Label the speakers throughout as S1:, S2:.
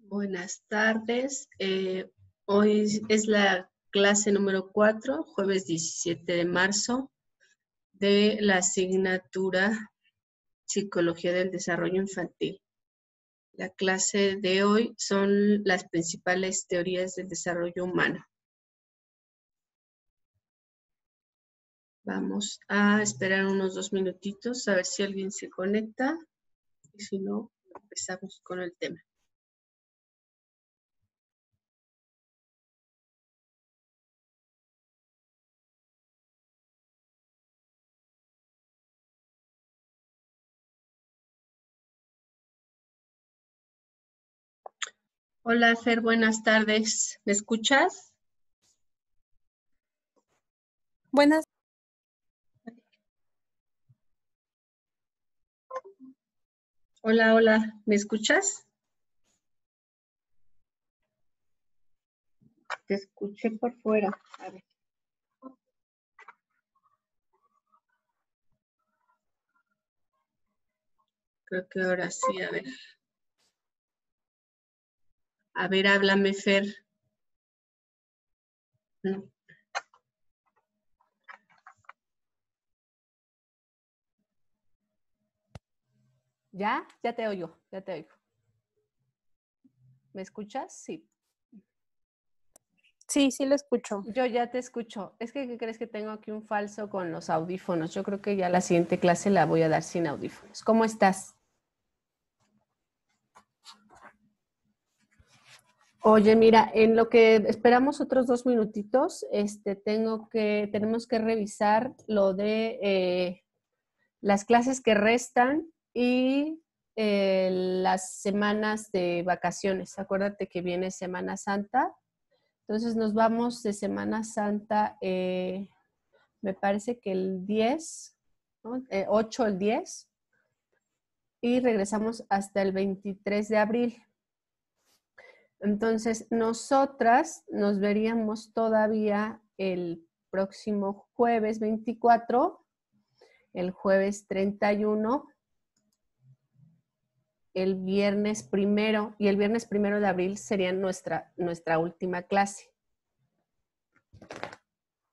S1: Buenas tardes. Hoy es la clase número 4, jueves 17 de marzo, de la asignatura Psicología del Desarrollo Infantil. La clase de hoy son las principales teorías del desarrollo humano. Vamos a esperar unos 2 minutitos a ver si alguien se conecta y si no, empezamos con el tema. Hola Fer, buenas tardes. ¿Me escuchas?
S2: Buenas.
S1: Hola, hola. ¿Me escuchas? Te escuché por fuera. A ver. Creo que ahora sí, a ver. A ver, háblame, Fer. No.
S2: ¿Ya? Ya te oigo, ya te oigo. ¿Me escuchas? Sí.
S3: Sí, sí lo escucho.
S2: Yo ya te escucho. Es que, ¿qué crees? Que tengo aquí un falso con los audífonos. Yo creo que ya la siguiente clase la voy a dar sin audífonos. ¿Cómo estás? Oye, mira, en lo que esperamos otros 2 minutitos, tenemos que revisar lo de las clases que restan y las semanas de vacaciones. Acuérdate que viene Semana Santa. Entonces nos vamos de Semana Santa, me parece que el 10, ¿no? 8 el 10, y regresamos hasta el 23 de abril. Entonces, nosotras nos veríamos todavía el próximo jueves 24, el jueves 31, el viernes 1 y el viernes 1 de abril sería nuestra última clase.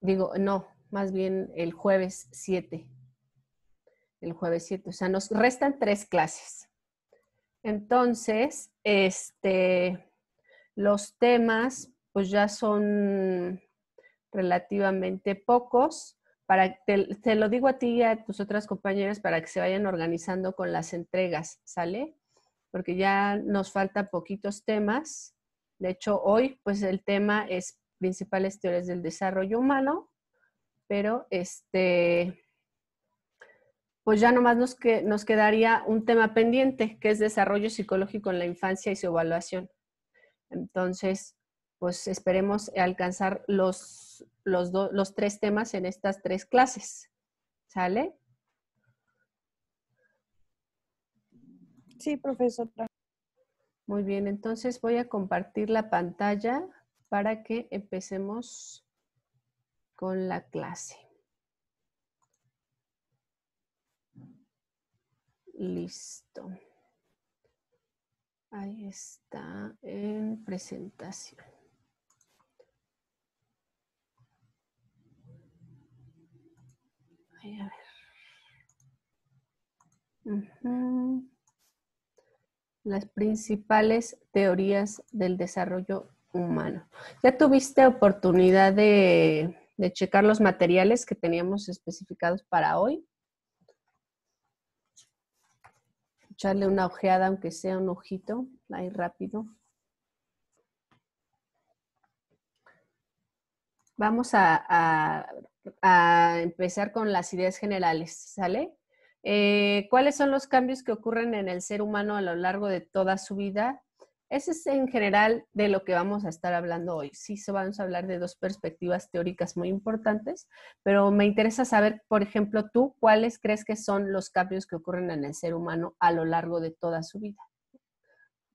S2: Digo, no, más bien el jueves 7. El jueves 7, o sea, nos restan 3 clases. Entonces, los temas pues ya son relativamente pocos. Te lo digo a ti y a tus otras compañeras para que se vayan organizando con las entregas, ¿sale? Porque ya nos faltan poquitos temas. De hecho, hoy pues el tema es principales teorías del desarrollo humano, pero pues ya nomás nos quedaría un tema pendiente, que es desarrollo psicológico en la infancia y su evaluación. Entonces, pues esperemos alcanzar los 3 temas en estas 3 clases. ¿Sale?
S3: Sí, profesora.
S2: Muy bien, entonces voy a compartir la pantalla para que empecemos con la clase. Listo. Ahí está en presentación. Ahí, a ver. Las principales teorías del desarrollo humano. ¿Ya tuviste oportunidad de checar los materiales que teníamos especificados para hoy? Echarle una ojeada, aunque sea un ojito, ahí rápido. Vamos a empezar con las ideas generales, ¿sale? ¿Cuáles son los cambios que ocurren en el ser humano a lo largo de toda su vida? Ese es en general de lo que vamos a estar hablando hoy. Sí, vamos a hablar de 2 perspectivas teóricas muy importantes, pero me interesa saber, por ejemplo, tú, ¿cuáles crees que son los cambios que ocurren en el ser humano a lo largo de toda su vida?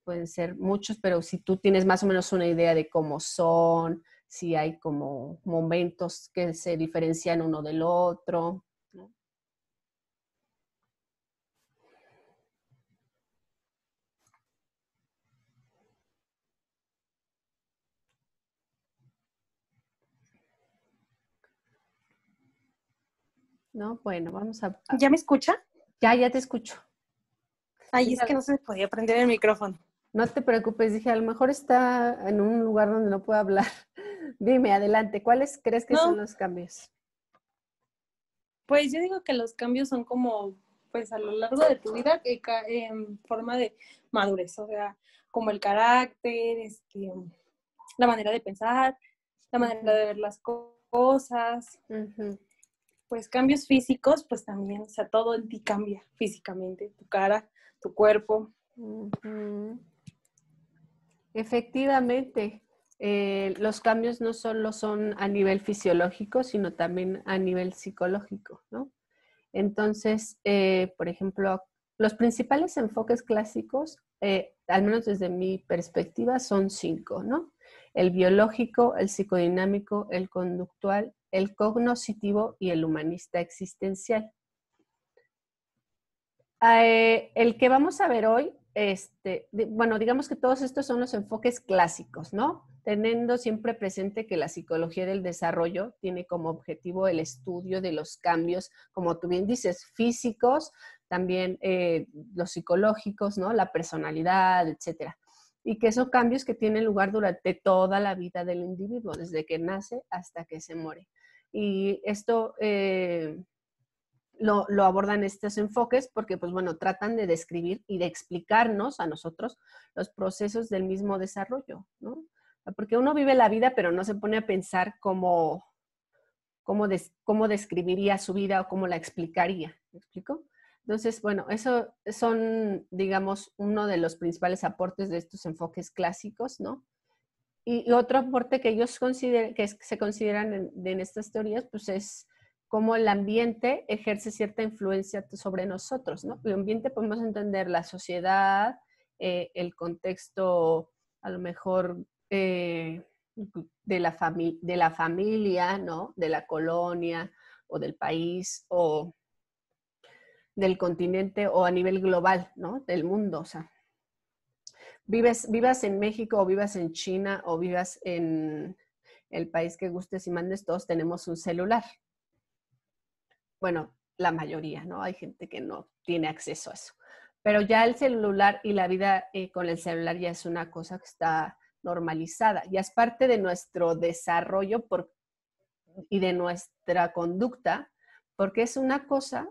S2: Pueden ser muchos, pero si tú tienes más o menos una idea de cómo son, si hay como momentos que se diferencian uno del otro, ¿no? ¿no? Bueno, vamos a...
S3: ¿Ya me escucha?
S2: Ya te escucho.
S3: Ay, es que no se me podía prender el micrófono.
S2: No te preocupes, dije, a lo mejor está en un lugar donde no puedo hablar. Dime, adelante, ¿cuáles crees que son
S3: No,
S2: los cambios?
S3: pues yo digo que los cambios son como, pues a lo largo de tu vida, en forma de madurez, o sea, como el carácter, la manera de pensar, la manera de ver las cosas,
S2: Ujú.
S3: pues cambios físicos, pues también, o sea, todo en ti cambia físicamente, tu cara, tu cuerpo.
S2: Ujú. Efectivamente, los cambios no solo son a nivel fisiológico, sino también a nivel psicológico, ¿no? Entonces, por ejemplo, los principales enfoques clásicos, al menos desde mi perspectiva, son 5, ¿no? El biológico, el psicodinámico, el conductual, el cognoscitivo y el humanista existencial. El que vamos a ver hoy, bueno, digamos que todos estos son los enfoques clásicos, ¿no? Teniendo siempre presente que la psicología del desarrollo tiene como objetivo el estudio de los cambios, como tú bien dices, físicos, también los psicológicos, ¿no? La personalidad, etcétera. Y que son cambios que tienen lugar durante toda la vida del individuo, desde que nace hasta que se muere. Y esto lo abordan estos enfoques porque, pues bueno, tratan de describir y de explicarnos a nosotros los procesos del mismo desarrollo, ¿no? Porque uno vive la vida, pero no se pone a pensar cómo describiría su vida o cómo la explicaría. ¿Me explico? Entonces, bueno, eso son, digamos, uno de los principales aportes de estos enfoques clásicos, ¿no? Y otro aporte que ellos que se consideran en estas teorías, pues es cómo el ambiente ejerce cierta influencia sobre nosotros, ¿no? El ambiente podemos entender la sociedad, el contexto a lo mejor de la familia, ¿no? De la colonia o del país o del continente o a nivel global, ¿no? Del mundo, o sea, vivas en México o vivas en China o vivas en el país que gustes y mandes, todos tenemos un celular. Bueno, la mayoría, ¿no? Hay gente que no tiene acceso a eso. Pero ya el celular y la vida con el celular ya es una cosa que está normalizada, ya es parte de nuestro desarrollo y de nuestra conducta, porque es una cosa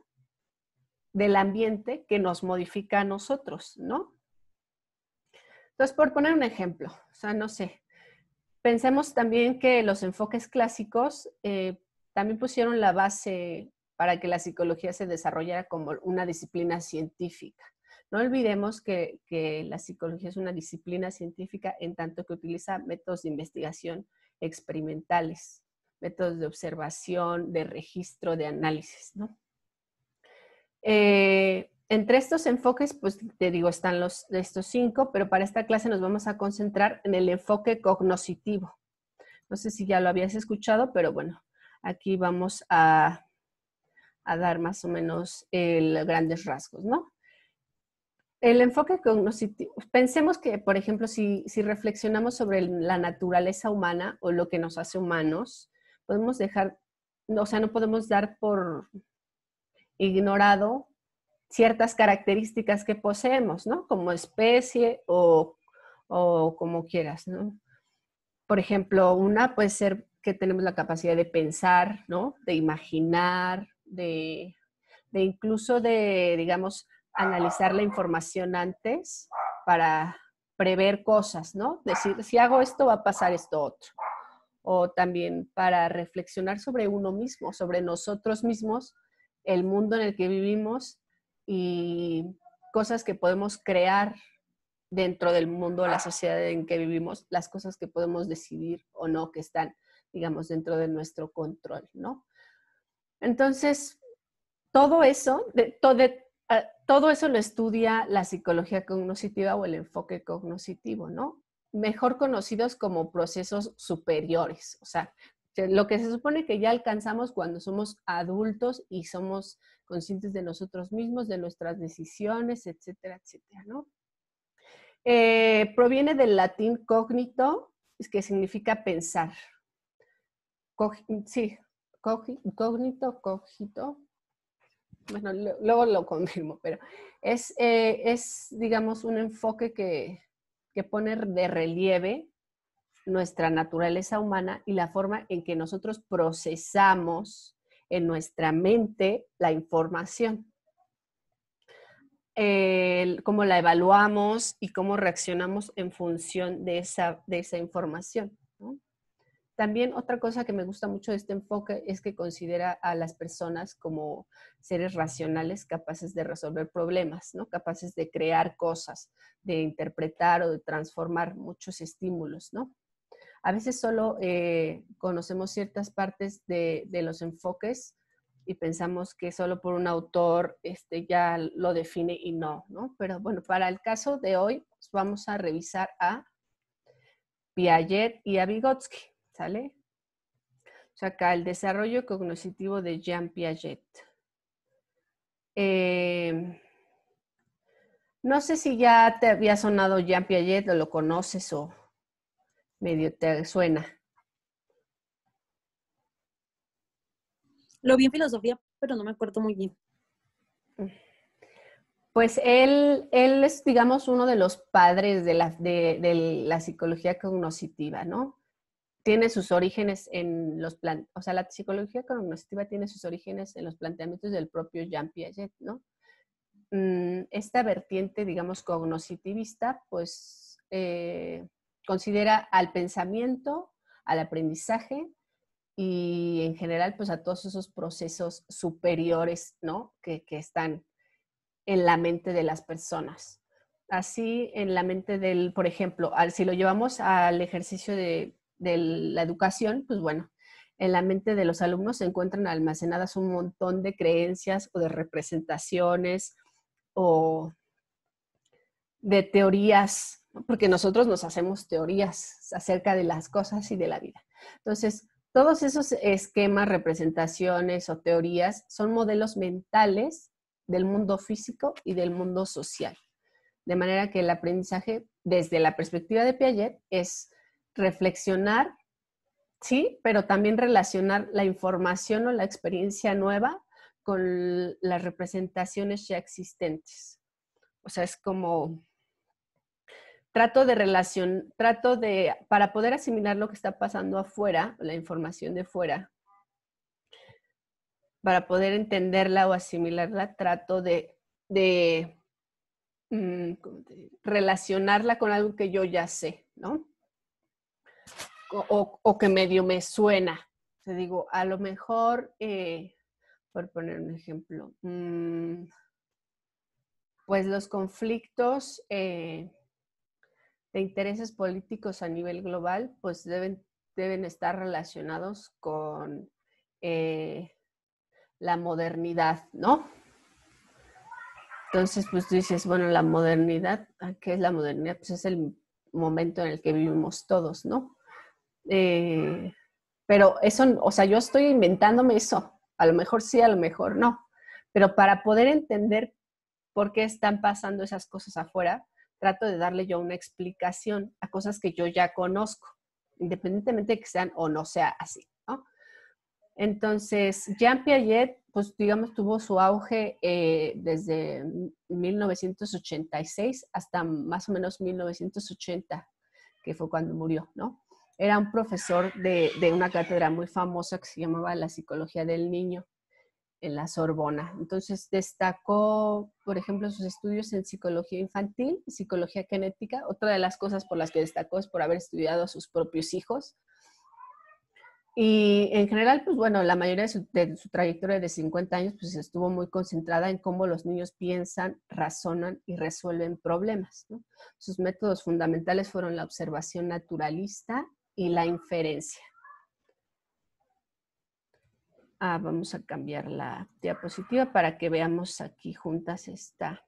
S2: del ambiente que nos modifica a nosotros, ¿no? Entonces, por poner un ejemplo, o sea, no sé, pensemos también que los enfoques clásicos también pusieron la base para que la psicología se desarrollara como una disciplina científica. No olvidemos que la psicología es una disciplina científica en tanto que utiliza métodos de investigación experimentales, métodos de observación, de registro, de análisis, ¿no? Entre estos enfoques, pues te digo, están estos 5, pero para esta clase nos vamos a concentrar en el enfoque cognoscitivo. No sé si ya lo habías escuchado, pero bueno, aquí vamos a dar más o menos grandes rasgos, ¿no? El enfoque cognoscitivo, pensemos que, por ejemplo, si reflexionamos sobre la naturaleza humana o lo que nos hace humanos, podemos dejar, o sea, no podemos dar por ignorado ciertas características que poseemos, ¿no? Como especie o como quieras, ¿no? Por ejemplo, una puede ser que tenemos la capacidad de pensar, ¿no? De imaginar, de incluso de, digamos, analizar la información antes para prever cosas, ¿no? Decir, si hago esto, va a pasar esto otro. O también para reflexionar sobre uno mismo, sobre nosotros mismos, el mundo en el que vivimos y cosas que podemos crear dentro del mundo, la sociedad en que vivimos, las cosas que podemos decidir o no, que están, digamos, dentro de nuestro control, ¿no? Entonces, todo eso, todo eso lo estudia la psicología cognoscitiva o el enfoque cognoscitivo, ¿no? Mejor conocidos como procesos superiores, o sea, lo que se supone que ya alcanzamos cuando somos adultos y somos conscientes de nosotros mismos, de nuestras decisiones, etcétera, etcétera, ¿no? Proviene del latín cognito, que significa pensar. Sí, cognito, cogito, bueno, luego lo confirmo, pero es, digamos, un enfoque que pone de relieve nuestra naturaleza humana y la forma en que nosotros procesamos en nuestra mente la información. Cómo la evaluamos y cómo reaccionamos en función de esa información, ¿no? También otra cosa que me gusta mucho de este enfoque es que considera a las personas como seres racionales capaces de resolver problemas, ¿no? Capaces de crear cosas, de interpretar o de transformar muchos estímulos, ¿no? A veces solo conocemos ciertas partes de los enfoques y pensamos que solo por un autor ya lo define y no, ¿no? Pero bueno, para el caso de hoy pues vamos a revisar a Piaget y a Vygotsky, ¿sale? O sea, acá el desarrollo cognitivo de Jean Piaget. No sé si ya te había sonado Jean Piaget o lo conoces o medio te suena.
S3: Lo vi en filosofía, pero no me acuerdo muy bien.
S2: Pues él es, digamos, uno de los padres de la psicología cognoscitiva, ¿no? Tiene sus orígenes en o sea, la psicología cognoscitiva tiene sus orígenes en los planteamientos del propio Jean Piaget, ¿no? Esta vertiente, digamos, cognoscitivista, pues considera al pensamiento, al aprendizaje y en general, pues a todos esos procesos superiores, ¿no? Que están en la mente de las personas. Así, en la mente del, por ejemplo, si lo llevamos al ejercicio de la educación, pues bueno, en la mente de los alumnos se encuentran almacenadas un montón de creencias o de representaciones o de teorías, ¿no? Porque nosotros nos hacemos teorías acerca de las cosas y de la vida. Entonces, todos esos esquemas, representaciones o teorías son modelos mentales del mundo físico y del mundo social. De manera que el aprendizaje, desde la perspectiva de Piaget, es reflexionar, sí, pero también relacionar la información o la experiencia nueva con las representaciones ya existentes. O sea, es como para poder asimilar lo que está pasando afuera, la información de fuera, para poder entenderla o asimilarla, trato de relacionarla con algo que yo ya sé, ¿no? O que medio me suena. Te digo, a lo mejor, por poner un ejemplo, pues los conflictos de intereses políticos a nivel global, pues deben estar relacionados con la modernidad, ¿no? Entonces, pues tú dices, bueno, la modernidad, ¿qué es la modernidad? Pues es el momento en el que vivimos todos, ¿no? Pero eso, o sea, yo estoy inventándome eso. A lo mejor sí, a lo mejor no. Pero para poder entender por qué están pasando esas cosas afuera, trato de darle yo una explicación a cosas que yo ya conozco, independientemente de que sean o no sea así, ¿no? Entonces, Jean Piaget, pues digamos, tuvo su auge desde 1986 hasta más o menos 1980, que fue cuando murió, ¿no? Era un profesor de una cátedra muy famosa que se llamaba La Psicología del Niño en la Sorbona. Entonces destacó, por ejemplo, sus estudios en psicología infantil, psicología genética. Otra de las cosas por las que destacó es por haber estudiado a sus propios hijos. Y en general, pues bueno, la mayoría de su trayectoria de 50 años pues estuvo muy concentrada en cómo los niños piensan, razonan y resuelven problemas, ¿no? Sus métodos fundamentales fueron la observación naturalista y la inferencia. Vamos a cambiar la diapositiva para que veamos aquí juntas esta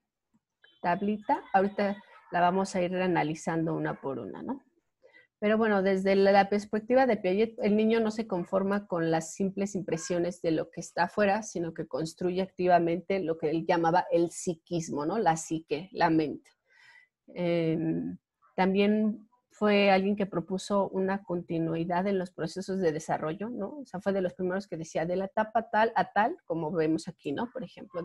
S2: tablita. Ahorita la vamos a ir analizando una por una, ¿no? Pero bueno, desde la perspectiva de Piaget, el niño no se conforma con las simples impresiones de lo que está afuera, sino que construye activamente lo que él llamaba el psiquismo, ¿no? La psique, la mente. También fue alguien que propuso una continuidad en los procesos de desarrollo, ¿no? O sea, fue de los primeros que decía de la etapa tal a tal, como vemos aquí, ¿no? Por ejemplo,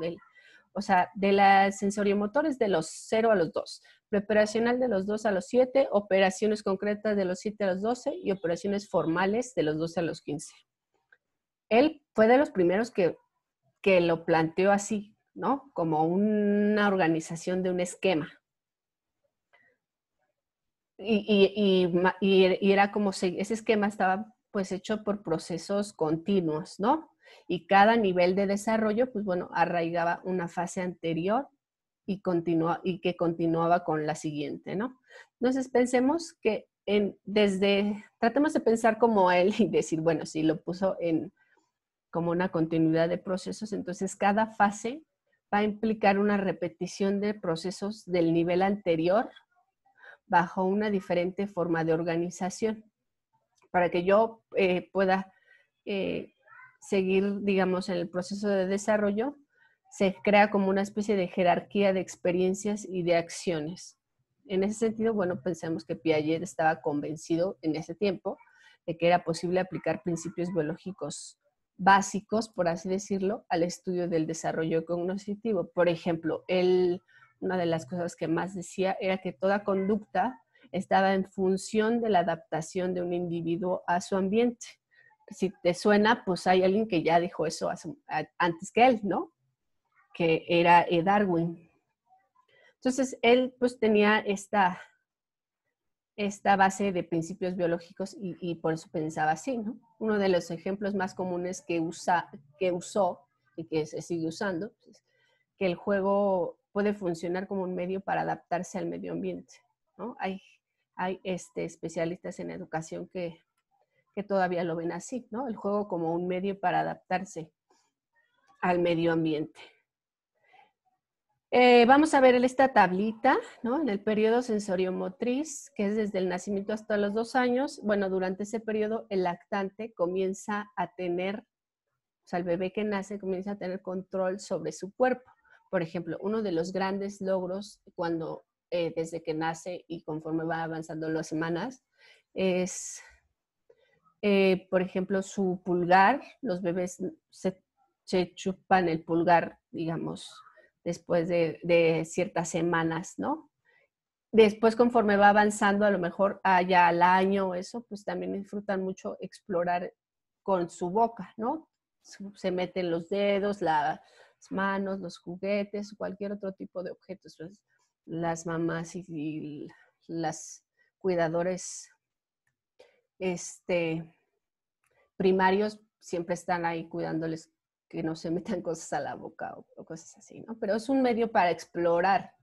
S2: o sea, de las sensoriomotores de los 0 a los 2, preoperacional de los 2 a los 7, operaciones concretas de los 7 a los 12 y operaciones formales de los 12 a los 15. Él fue de los primeros que lo planteó así, ¿no? Como una organización de un esquema. Y era como ese esquema estaba pues hecho por procesos continuos, ¿no? Y cada nivel de desarrollo, pues bueno, arraigaba una fase anterior y que continuaba con la siguiente, ¿no? Entonces pensemos que tratemos de pensar como él y decir, bueno, si lo puso como una continuidad de procesos, entonces cada fase va a implicar una repetición de procesos del nivel anterior bajo una diferente forma de organización. Para que yo pueda seguir, digamos, en el proceso de desarrollo, se crea como una especie de jerarquía de experiencias y de acciones. En ese sentido, bueno, pensemos que Piaget estaba convencido en ese tiempo de que era posible aplicar principios biológicos básicos, por así decirlo, al estudio del desarrollo cognitivo. Por ejemplo, una de las cosas que más decía era que toda conducta estaba en función de la adaptación de un individuo a su ambiente. Si te suena, pues hay alguien que ya dijo eso antes que él, ¿no? Que era Darwin. Entonces, él pues tenía esta base de principios biológicos y por eso pensaba así, ¿no? Uno de los ejemplos más comunes que usó y que se sigue usando, pues, que el juego puede funcionar como un medio para adaptarse al medio ambiente, ¿no? Hay especialistas en educación que todavía lo ven así, ¿no? El juego como un medio para adaptarse al medio ambiente. Vamos a ver esta tablita, ¿no? En el periodo sensoriomotriz, que es desde el nacimiento hasta los 2 años. Bueno, durante ese periodo el lactante comienza a tener, o sea, el bebé que nace comienza a tener control sobre su cuerpo. Por ejemplo, uno de los grandes logros desde que nace y conforme va avanzando las semanas es, por ejemplo, su pulgar. Los bebés se chupan el pulgar, digamos, después de ciertas semanas, ¿no? Después, conforme va avanzando, a lo mejor ya al año o eso, pues también disfrutan mucho explorar con su boca, ¿no? Se meten los dedos, las manos, los juguetes, cualquier otro tipo de objetos. Pues, las mamás y las cuidadores primarios siempre están ahí cuidándoles que no se metan cosas a la boca o cosas así, ¿no? Pero es un medio para explorar,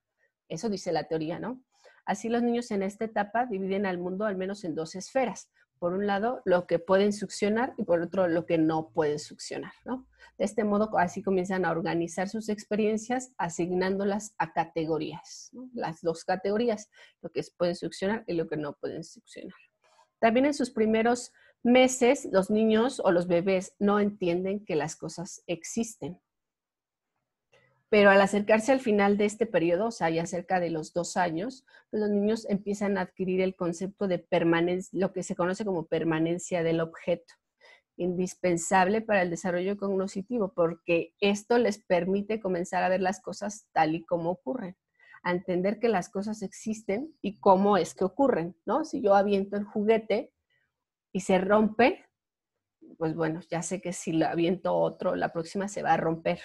S2: eso dice la teoría, ¿no? Así los niños en esta etapa dividen al mundo al menos en 2 esferas. Por un lado, lo que pueden succionar y por otro, lo que no pueden succionar, ¿no? De este modo, así comienzan a organizar sus experiencias asignándolas a categorías, ¿no? Las 2 categorías, lo que pueden succionar y lo que no pueden succionar. También en sus primeros meses, los niños o los bebés no entienden que las cosas existen. Pero al acercarse al final de este periodo, o sea, ya cerca de los 2 años, pues los niños empiezan a adquirir el concepto de permanencia, lo que se conoce como permanencia del objeto, indispensable para el desarrollo cognitivo, porque esto les permite comenzar a ver las cosas tal y como ocurren, a entender que las cosas existen y cómo es que ocurren, ¿no? Si yo aviento el juguete y se rompe, pues bueno, ya sé que si lo aviento otro, la próxima se va a romper.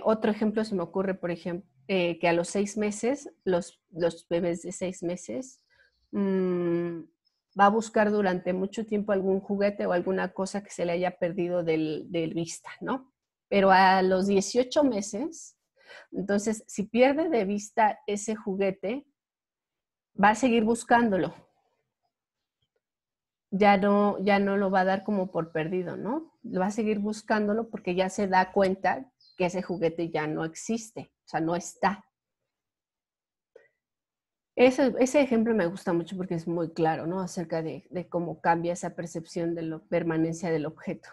S2: Otro ejemplo se me ocurre, por ejemplo, que a los 6 meses, los bebés de 6 meses, va a buscar durante mucho tiempo algún juguete o alguna cosa que se le haya perdido de vista, ¿no? Pero a los 18 meses, entonces, si pierde de vista ese juguete, va a seguir buscándolo. Ya no lo va a dar como por perdido, ¿no? Va a seguir buscándolo porque ya se da cuenta que ese juguete ya no existe, o sea, no está. Ese ejemplo me gusta mucho porque es muy claro, ¿no? Acerca de cómo cambia esa percepción de la permanencia del objeto.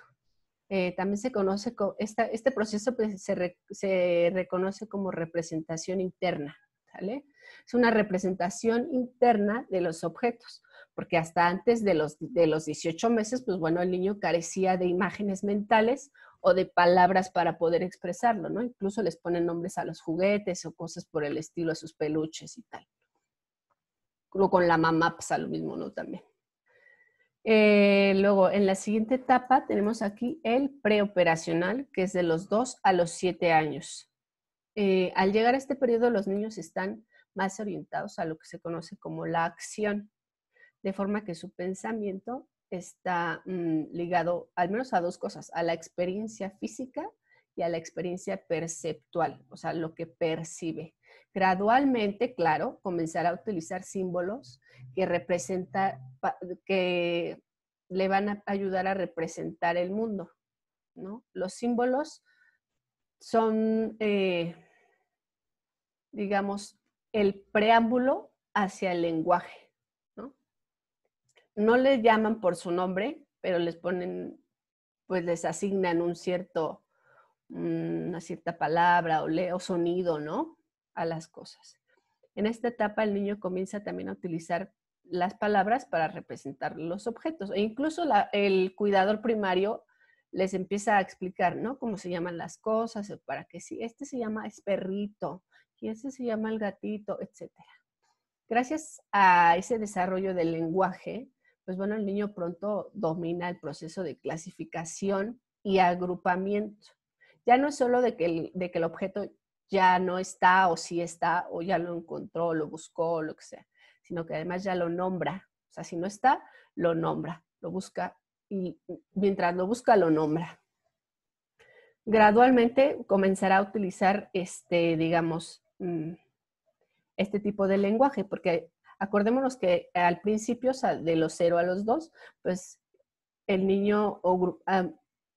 S2: También se conoce, este proceso pues, se reconoce como representación interna, ¿sale? Es una representación interna de los objetos, porque hasta antes de los 18 meses, pues bueno, el niño carecía de imágenes mentales o de palabras para poder expresarlo, ¿no? Incluso les ponen nombres a los juguetes o cosas por el estilo, a sus peluches y tal. Luego con la mamá pasa lo mismo, ¿no? También. Luego, en la siguiente etapa tenemos aquí el preoperacional, que es de los 2 a los 7 años. Al llegar a este periodo, los niños están más orientados a lo que se conoce como la acción, de forma que su pensamiento está ligado al menos a dos cosas, a la experiencia física y a la experiencia perceptual, o sea, lo que percibe. Gradualmente, claro, comenzará a utilizar símbolos que le van a ayudar a representar el mundo, ¿no? Los símbolos son, digamos, el preámbulo hacia el lenguaje, ¿no? No les llaman por su nombre, pero les ponen, pues les asignan una cierta palabra o sonido, ¿no? A las cosas. En esta etapa el niño comienza también a utilizar las palabras para representar los objetos. E incluso el cuidador primario les empieza a explicar, ¿no? Cómo se llaman las cosas, para que si este se llama es perrito y este se llama el gatito, etc. Gracias a ese desarrollo del lenguaje, pues bueno, el niño pronto domina el proceso de clasificación y agrupamiento. Ya no es solo de que el objeto ya no está o sí está o ya lo encontró, lo buscó o lo que sea, sino que además ya lo nombra. O sea, si no está, lo nombra, lo busca y mientras lo busca, lo nombra. Gradualmente comenzará a utilizar digamos, este tipo de lenguaje, porque acordémonos que al principio, o sea, de los 0 a los 2, pues el niño, o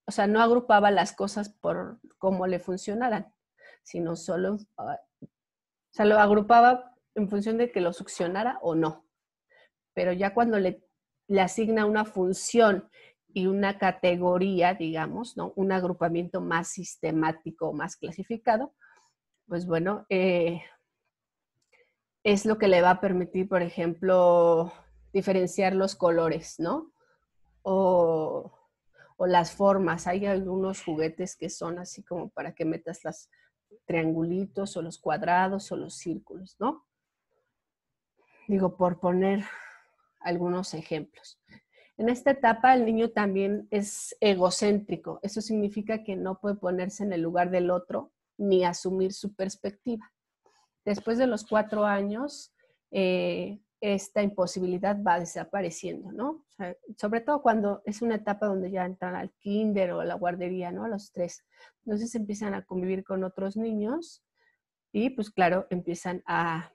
S2: sea, no agrupaba las cosas por cómo le funcionaran, sino solo, o sea, lo agrupaba en función de que lo succionara o no. Pero ya cuando le asigna una función y una categoría, digamos, ¿no? Un agrupamiento más sistemático, más clasificado, pues bueno, es lo que le va a permitir, por ejemplo, diferenciar los colores, ¿no? O las formas. Hay algunos juguetes que son así como para que metas los triangulitos o los cuadrados o los círculos, ¿no? Digo, por poner algunos ejemplos. En esta etapa el niño también es egocéntrico. Eso significa que no puede ponerse en el lugar del otro ni asumir su perspectiva. Después de los 4 años, esta imposibilidad va desapareciendo, ¿no? O sea, sobre todo cuando es una etapa donde ya entran al kinder o a la guardería, ¿no? A los 3. Entonces empiezan a convivir con otros niños y pues claro, empiezan a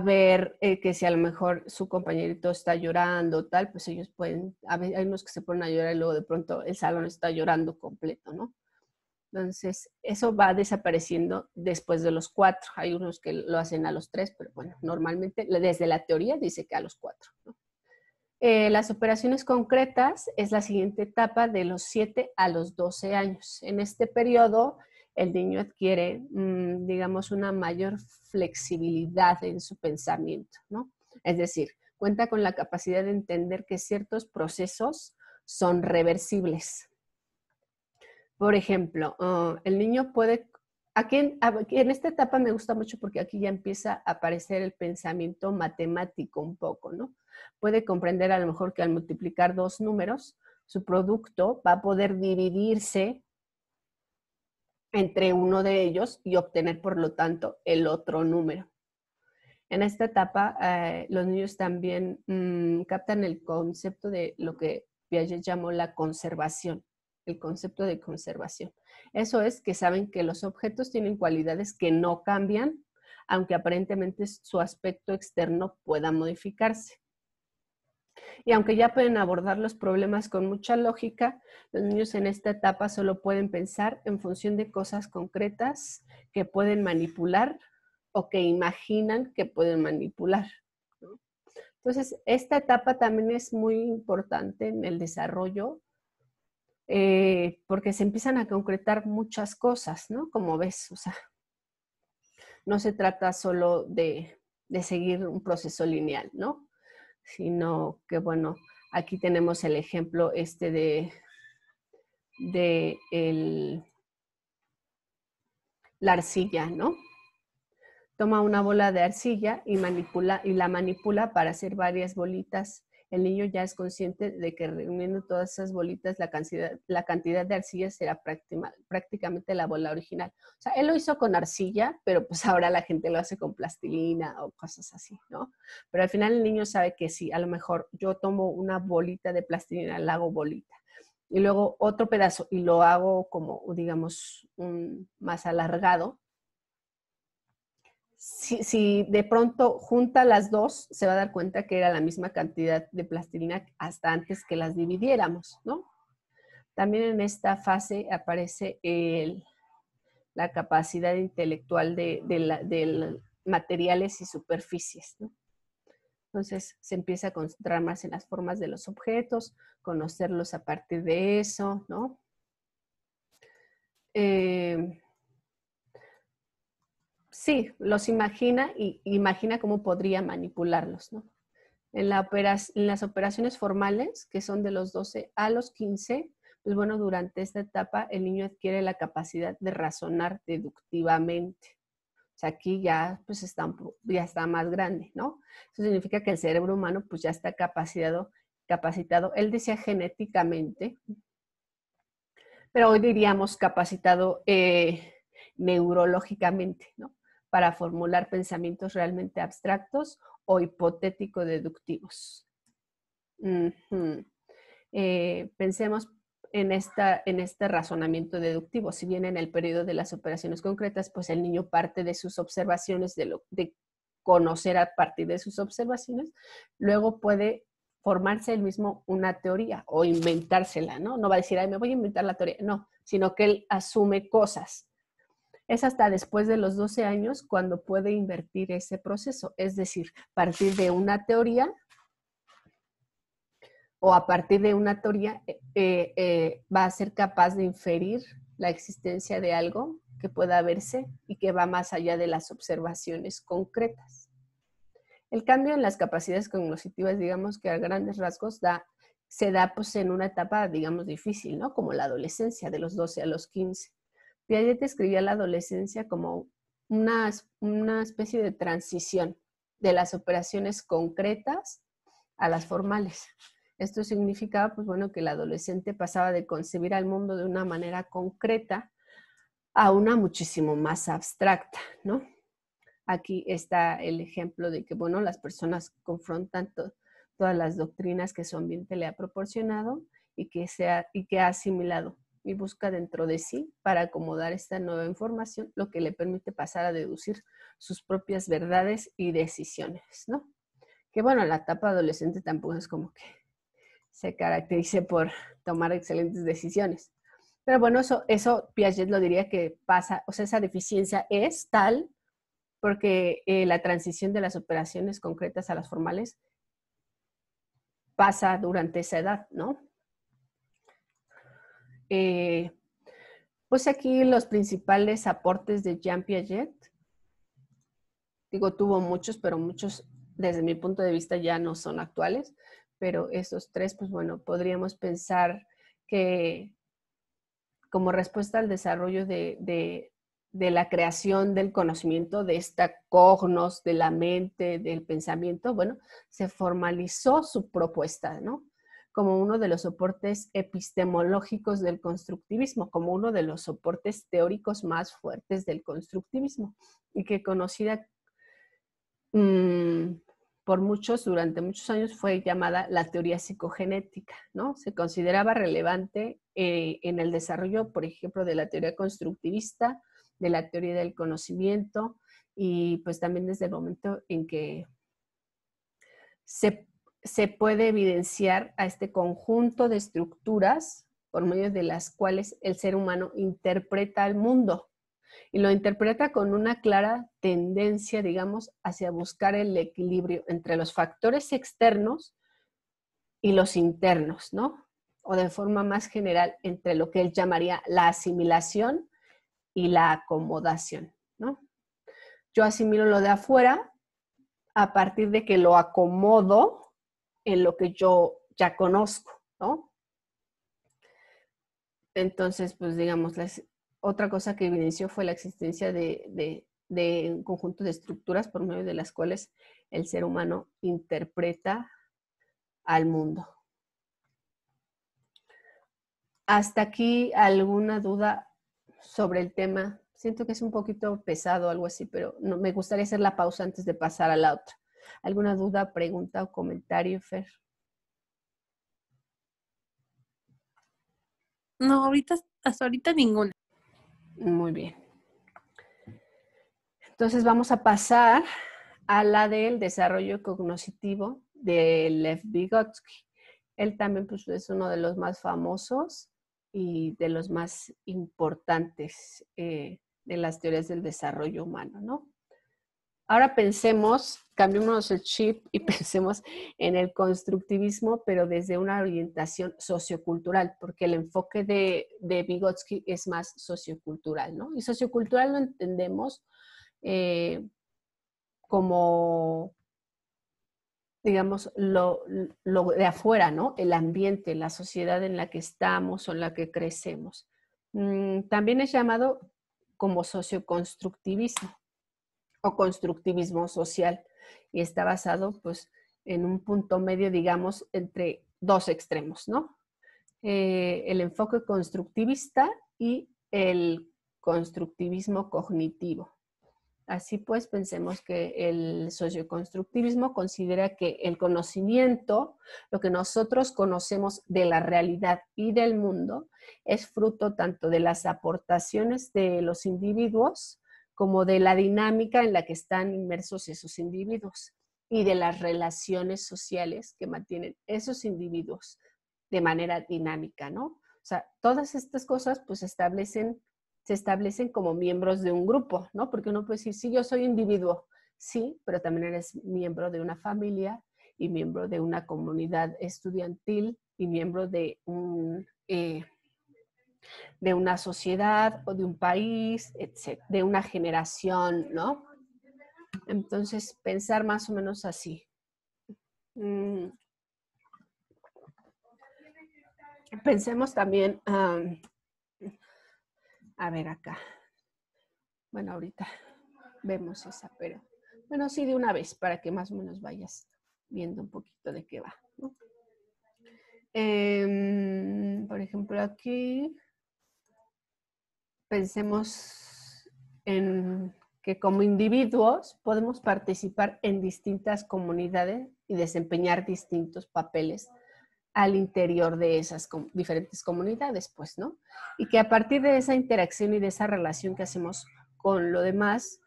S2: ver que si a lo mejor su compañerito está llorando tal, pues ellos pueden, hay unos que se ponen a llorar y luego de pronto el salón está llorando completo, ¿no? Entonces, eso va desapareciendo después de los 4. Hay unos que lo hacen a los 3, pero bueno, normalmente desde la teoría dice que a los 4, ¿no? Las operaciones concretas es la siguiente etapa de los 7 a los 12 años. En este periodo, el niño adquiere, digamos, una mayor flexibilidad en su pensamiento, ¿no? Es decir, cuenta con la capacidad de entender que ciertos procesos son reversibles. Por ejemplo, el niño puede, aquí en esta etapa me gusta mucho porque aquí ya empieza a aparecer el pensamiento matemático un poco, ¿no? Puede comprender a lo mejor que al multiplicar 2 números, su producto va a poder dividirse entre uno de ellos y obtener, por lo tanto, el otro número. En esta etapa, los niños también captan el concepto de lo que Piaget llamó la conservación, el concepto de conservación. Eso es que saben que los objetos tienen cualidades que no cambian, aunque aparentemente su aspecto externo pueda modificarse. Y aunque ya pueden abordar los problemas con mucha lógica, los niños en esta etapa solo pueden pensar en función de cosas concretas que pueden manipular o que imaginan que pueden manipular, ¿no? Entonces, esta etapa también es muy importante en el desarrollo porque se empiezan a concretar muchas cosas, ¿no? Como ves, o sea, no se trata solo de seguir un proceso lineal, ¿no? Sino que, bueno, aquí tenemos el ejemplo de la arcilla, ¿no? Toma una bola de arcilla y la manipula para hacer varias bolitas. El niño ya es consciente de que reuniendo todas esas bolitas, la cantidad de arcilla será prácticamente la bola original. O sea, él lo hizo con arcilla, pero pues ahora la gente lo hace con plastilina o cosas así, ¿no? Pero al final el niño sabe que sí, a lo mejor yo tomo una bolita de plastilina, la hago bolita. Y luego otro pedazo y lo hago como, digamos, más alargado. Si de pronto junta las dos, se va a dar cuenta que era la misma cantidad de plastilina hasta antes que las dividiéramos, ¿no? También en esta fase aparece la capacidad intelectual de materiales y superficies, ¿no? Entonces se empieza a concentrar más en las formas de los objetos, conocerlos a partir de eso, ¿no? Sí, los imagina y imagina cómo podría manipularlos, ¿no? En las operaciones formales, que son de los 12 a los 15, pues bueno, durante esta etapa el niño adquiere la capacidad de razonar deductivamente. O sea, aquí ya, pues ya está más grande, ¿no? Eso significa que el cerebro humano pues ya está capacitado, él decía genéticamente, pero hoy diríamos capacitado neurológicamente, ¿no? Para formular pensamientos realmente abstractos o hipotético-deductivos. Pensemos en este razonamiento deductivo. Si bien en el periodo de las operaciones concretas, pues el niño parte de sus observaciones, de conocer a partir de sus observaciones, luego puede formarse él mismo una teoría o inventársela, ¿no? No va a decir, ay, me voy a inventar la teoría, no, sino que él asume cosas. Es hasta después de los 12 años cuando puede invertir ese proceso, es decir, partir de una teoría o a partir de una teoría va a ser capaz de inferir la existencia de algo que pueda verse y que va más allá de las observaciones concretas. El cambio en las capacidades cognitivas, digamos que a grandes rasgos se da pues, en una etapa, digamos, difícil, ¿no? Como la adolescencia, de los 12 a los 15. Piaget describía la adolescencia como una especie de transición de las operaciones concretas a las formales. Esto significaba, pues bueno, que el adolescente pasaba de concebir al mundo de una manera concreta a una muchísimo más abstracta, ¿no? Aquí está el ejemplo de que, bueno, las personas confrontan todas las doctrinas que su ambiente le ha proporcionado y que ha asimilado y busca dentro de sí para acomodar esta nueva información, lo que le permite pasar a deducir sus propias verdades y decisiones, ¿no? Que bueno, la etapa adolescente tampoco es como que se caracterice por tomar excelentes decisiones. Pero bueno, eso Piaget lo diría que pasa, o sea, esa deficiencia es tal porque la transición de las operaciones concretas a las formales pasa durante esa edad, ¿no? Pues aquí los principales aportes de Jean Piaget, digo, tuvo muchos, pero muchos desde mi punto de vista ya no son actuales, pero estos tres, pues bueno, podríamos pensar que como respuesta al desarrollo de la creación del conocimiento, de esta cognos, de la mente, del pensamiento, bueno, se formalizó su propuesta, ¿no? Como uno de los soportes epistemológicos del constructivismo, como uno de los soportes teóricos más fuertes del constructivismo, y que conocida por muchos, durante muchos años fue llamada la teoría psicogenética, ¿no? Se consideraba relevante en el desarrollo, por ejemplo, de la teoría constructivista, de la teoría del conocimiento, y pues también desde el momento en que se puede evidenciar a este conjunto de estructuras por medio de las cuales el ser humano interpreta el mundo. Y lo interpreta con una clara tendencia, digamos, hacia buscar el equilibrio entre los factores externos y los internos, ¿no? O de forma más general, entre lo que él llamaría la asimilación y la acomodación, ¿no? yo asimilo lo de afuera a partir de que lo acomodo en lo que yo ya conozco, ¿no? Entonces, pues digamos, otra cosa que evidenció fue la existencia de un conjunto de estructuras por medio de las cuales el ser humano interpreta al mundo. ¿Hasta aquí alguna duda sobre el tema? Siento que es un poquito pesado o algo así, pero no, me gustaría hacer la pausa antes de pasar a la otra. ¿Alguna duda, pregunta o comentario, Fer?
S3: No, hasta ahorita ninguna.
S2: Muy bien. Entonces vamos a pasar a la del desarrollo cognitivo de Lev Vygotsky. Él también pues, es uno de los más famosos y de los más importantes de las teorías del desarrollo humano, ¿no? Ahora pensemos, cambiémonos el chip y pensemos en el constructivismo, pero desde una orientación sociocultural, porque el enfoque de Vygotsky es más sociocultural, ¿no? Y sociocultural lo entendemos como, digamos, lo de afuera, ¿no? El ambiente, la sociedad en la que estamos o en la que crecemos. También es llamado como socioconstructivismo o constructivismo social y está basado, pues, en un punto medio, digamos, entre dos extremos, ¿no? El enfoque constructivista y el constructivismo cognitivo. Así pues, pensemos que el socioconstructivismo considera que el conocimiento, lo que nosotros conocemos de la realidad y del mundo, es fruto tanto de las aportaciones de los individuos como de la dinámica en la que están inmersos esos individuos y de las relaciones sociales que mantienen esos individuos de manera dinámica, ¿no? O sea, todas estas cosas pues se establecen como miembros de un grupo, ¿no? Porque uno puede decir, sí, yo soy individuo, sí, pero también eres miembro de una familia y miembro de una comunidad estudiantil y miembro de una sociedad o de un país, etc., de una generación, ¿no? Entonces, pensar más o menos así. Pensemos también, a ver acá. Bueno, ahorita vemos esa, pero bueno, sí de una vez para que más o menos vayas viendo un poquito de qué va, ¿no? Por ejemplo, aquí pensemos en que como individuos podemos participar en distintas comunidades y desempeñar distintos papeles al interior de esas diferentes comunidades, pues, ¿no? Y que a partir de esa interacción y de esa relación que hacemos con lo demás,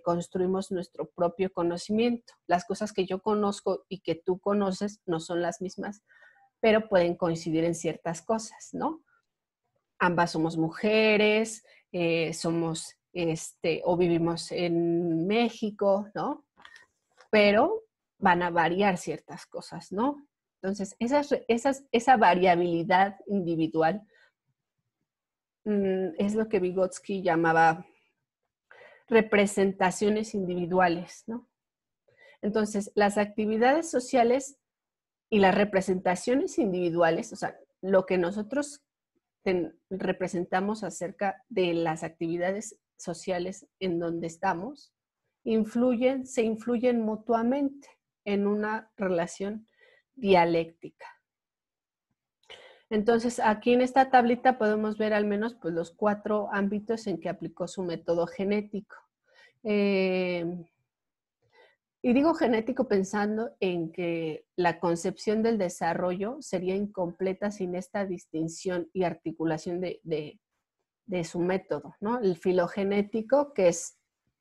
S2: construimos nuestro propio conocimiento. Las cosas que yo conozco y que tú conoces no son las mismas, pero pueden coincidir en ciertas cosas, ¿no? Ambas somos mujeres, o vivimos en México, ¿no? Pero van a variar ciertas cosas, ¿no? Entonces, esa variabilidad individual es lo que Vygotsky llamaba representaciones individuales, ¿no? Entonces, las actividades sociales y las representaciones individuales, o sea, lo que nosotros representamos acerca de las actividades sociales en donde estamos, se influyen mutuamente en una relación dialéctica. Entonces, aquí en esta tablita podemos ver al menos pues, los 4 ámbitos en que aplicó su método genético. Y digo genético pensando en que la concepción del desarrollo sería incompleta sin esta distinción y articulación de su método, ¿no? El filogenético, que es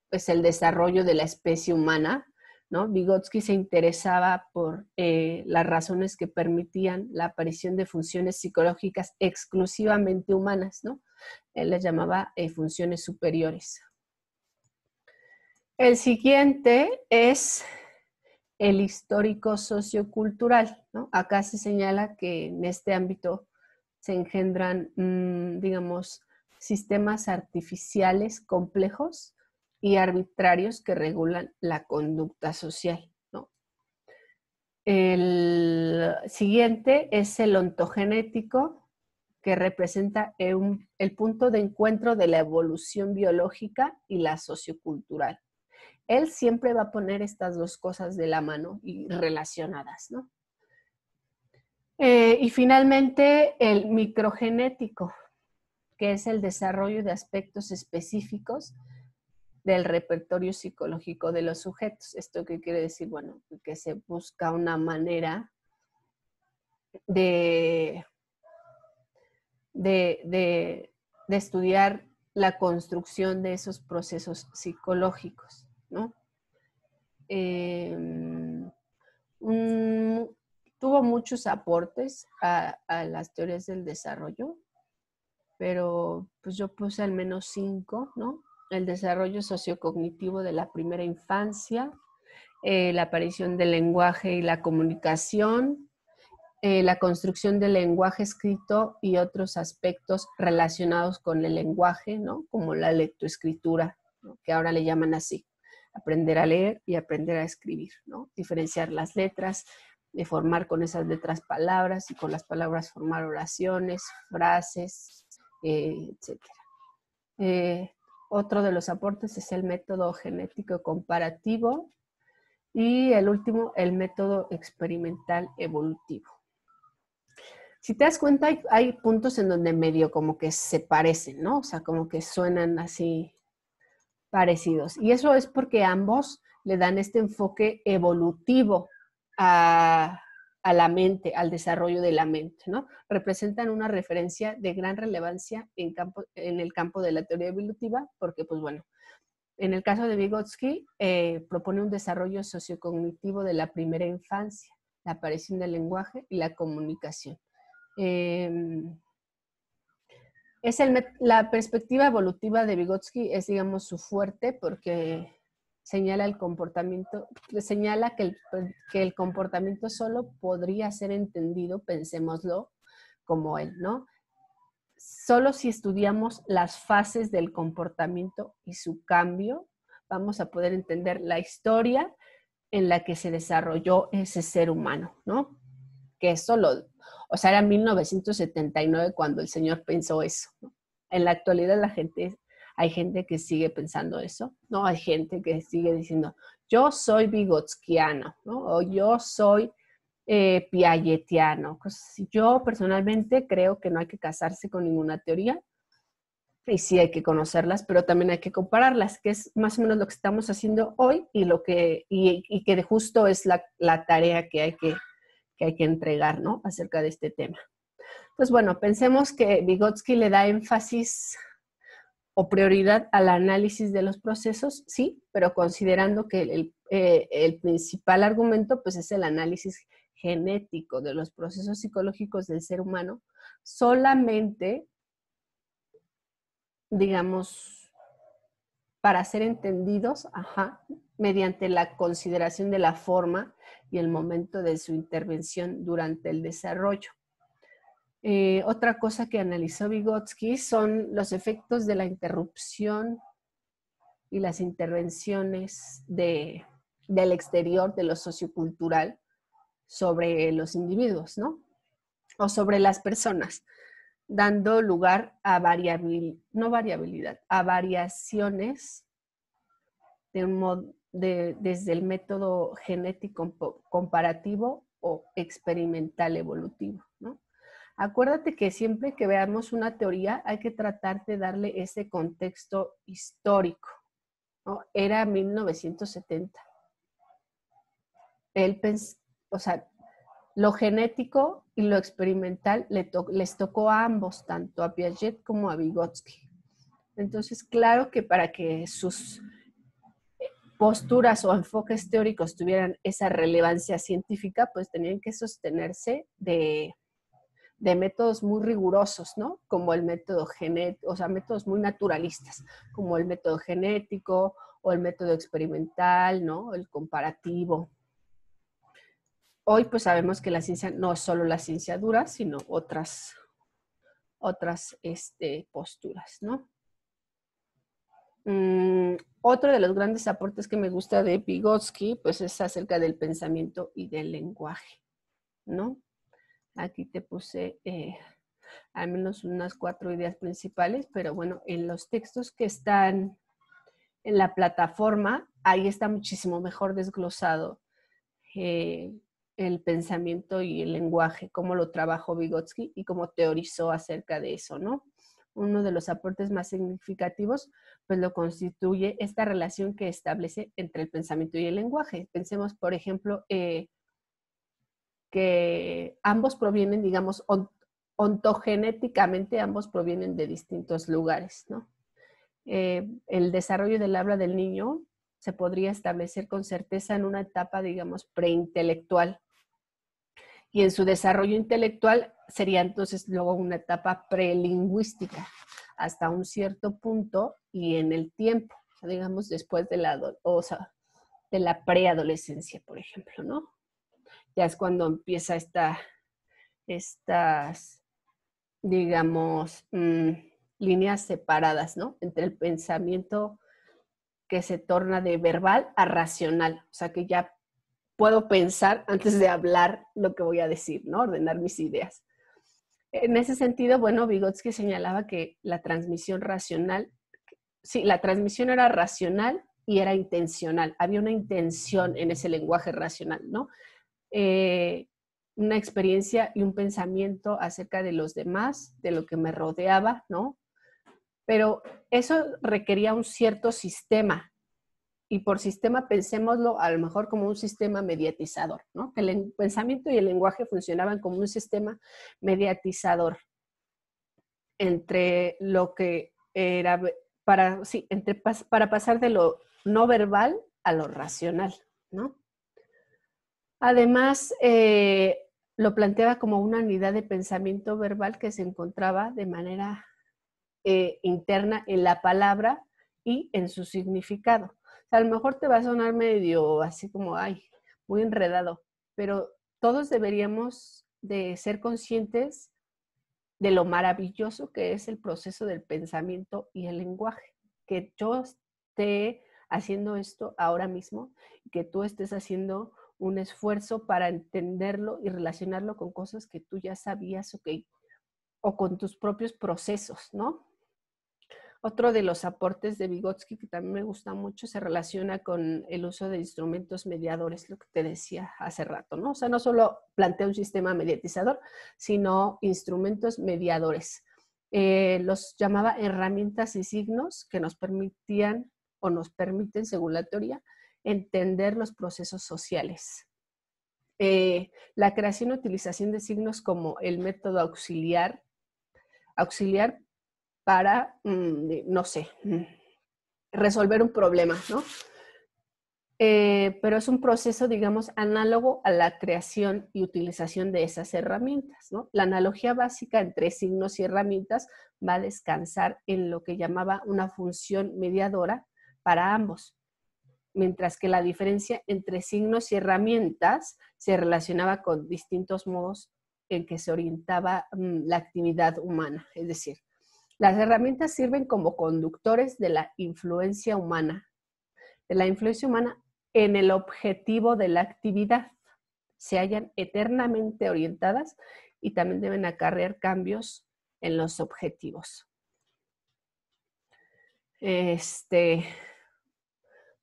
S2: pues, el desarrollo de la especie humana, ¿no? Vygotsky se interesaba por las razones que permitían la aparición de funciones psicológicas exclusivamente humanas, ¿no? Él les llamaba funciones superiores. El siguiente es el histórico sociocultural, ¿no? Acá se señala que en este ámbito se engendran, digamos, sistemas artificiales complejos y arbitrarios que regulan la conducta social, ¿no? El siguiente es el ontogenético, que representa el punto de encuentro de la evolución biológica y la sociocultural. Él siempre va a poner estas dos cosas de la mano y relacionadas, ¿no? Y finalmente, el microgenético, que es el desarrollo de aspectos específicos del repertorio psicológico de los sujetos. ¿Esto qué quiere decir? Bueno, que se busca una manera de estudiar la construcción de esos procesos psicológicos, ¿no? Tuvo muchos aportes a las teorías del desarrollo, pero pues yo puse al menos 5, ¿no? El desarrollo sociocognitivo de la primera infancia, la aparición del lenguaje y la comunicación, la construcción del lenguaje escrito y otros aspectos relacionados con el lenguaje, ¿no? Como la lectoescritura, ¿no? Que ahora le llaman así, aprender a leer y aprender a escribir, ¿no? Diferenciar las letras, de formar con esas letras palabras y con las palabras formar oraciones, frases, etc. Otro de los aportes es el método genético comparativo y el último, el método experimental evolutivo. Si te das cuenta, hay puntos en donde medio como que se parecen, ¿no? O sea, como que suenan así parecidos. Y eso es porque ambos le dan este enfoque evolutivo a la mente, al desarrollo de la mente, ¿no? Representan una referencia de gran relevancia en el campo de la teoría evolutiva, porque, pues bueno, en el caso de Vygotsky, propone un desarrollo sociocognitivo de la primera infancia, la aparición del lenguaje y la comunicación. La perspectiva evolutiva de Vygotsky es, digamos, su fuerte porque señala que el comportamiento solo podría ser entendido, pensémoslo, como él, ¿no? Solo si estudiamos las fases del comportamiento y su cambio, vamos a poder entender la historia en la que se desarrolló ese ser humano, ¿no? Que eso era 1979 cuando el señor pensó eso, ¿no? En la actualidad hay gente que sigue pensando eso, ¿no? Hay gente que sigue diciendo, yo soy vygotskiano, ¿no? O yo soy piagetiano. Yo personalmente creo que no hay que casarse con ninguna teoría, y sí hay que conocerlas, pero también hay que compararlas, que es más o menos lo que estamos haciendo hoy y que justo es la tarea que hay que entregar, ¿no? Acerca de este tema. Pues bueno, pensemos que Vygotsky le da énfasis o prioridad al análisis de los procesos, sí, pero considerando que el principal argumento pues es el análisis genético de los procesos psicológicos del ser humano, solamente, digamos, para ser entendidos, mediante la consideración de la forma y el momento de su intervención durante el desarrollo. Otra cosa que analizó Vygotsky son los efectos de la interrupción y las intervenciones del exterior, de lo sociocultural, sobre los individuos, ¿no? O sobre las personas, dando lugar a variaciones desde el método genético comparativo o experimental evolutivo, ¿no? Acuérdate que siempre que veamos una teoría hay que tratar de darle ese contexto histórico, ¿no? Era 1970. Lo genético y lo experimental les tocó a ambos, tanto a Piaget como a Vygotsky. Entonces, claro que para que sus posturas o enfoques teóricos tuvieran esa relevancia científica, pues tenían que sostenerse de métodos muy rigurosos, ¿no? Como el método genético, o sea, métodos muy naturalistas, como el método genético o el método experimental, ¿no? El comparativo. Hoy pues sabemos que la ciencia no es solo la ciencia dura, sino otras posturas, ¿no? Otro de los grandes aportes que me gusta de Vygotsky, pues es acerca del pensamiento y del lenguaje, ¿no? Aquí te puse al menos unas 4 ideas principales, pero bueno, en los textos que están en la plataforma, ahí está muchísimo mejor desglosado el pensamiento y el lenguaje, cómo lo trabajó Vygotsky y cómo teorizó acerca de eso, ¿no? Uno de los aportes más significativos, pues lo constituye esta relación que establece entre el pensamiento y el lenguaje. Pensemos, por ejemplo, que ambos provienen, digamos, ontogenéticamente, ambos provienen de distintos lugares, ¿no? El desarrollo del habla del niño se podría establecer con certeza en una etapa, digamos, preintelectual. Y en su desarrollo intelectual sería entonces luego una etapa prelingüística hasta un cierto punto y en el tiempo, digamos, después de la preadolescencia, por ejemplo, ¿no? Ya es cuando empieza estas, digamos, líneas separadas, ¿no? Entre el pensamiento que se torna de verbal a racional, o sea que ya puedo pensar antes de hablar lo que voy a decir, ¿no? Ordenar mis ideas. En ese sentido, bueno, Vygotsky señalaba que la transmisión racional, sí, la transmisión era racional y era intencional. Había una intención en ese lenguaje racional, ¿no? Una experiencia y un pensamiento acerca de los demás, de lo que me rodeaba, ¿no? Pero eso requería un cierto sistema. Y por sistema pensémoslo a lo mejor como un sistema mediatizador, ¿no? Que el pensamiento y el lenguaje funcionaban como un sistema mediatizador entre lo que era, para pasar de lo no verbal a lo racional, ¿no? Además, lo planteaba como una unidad de pensamiento verbal que se encontraba de manera interna en la palabra y en su significado. O sea, a lo mejor te va a sonar medio así como, ay, muy enredado, pero todos deberíamos de ser conscientes de lo maravilloso que es el proceso del pensamiento y el lenguaje. Que yo esté haciendo esto ahora mismo, que tú estés haciendo un esfuerzo para entenderlo y relacionarlo con cosas que tú ya sabías o con tus propios procesos, ¿no? Otro de los aportes de Vygotsky que también me gusta mucho se relaciona con el uso de instrumentos mediadores, lo que te decía hace rato, ¿no? O sea, no solo plantea un sistema mediatizador, sino instrumentos mediadores. Los llamaba herramientas y signos que nos permitían o nos permiten, según la teoría, entender los procesos sociales. La creación y utilización de signos como el método auxiliar para, no sé, resolver un problema, ¿no? Pero es un proceso, digamos, análogo a la creación y utilización de esas herramientas, ¿no? La analogía básica entre signos y herramientas va a descansar en lo que llamaba una función mediadora para ambos, mientras que la diferencia entre signos y herramientas se relacionaba con distintos modos en que se orientaba la actividad humana, es decir, las herramientas sirven como conductores de la influencia humana en el objetivo de la actividad. Se hallan eternamente orientadas y también deben acarrear cambios en los objetivos.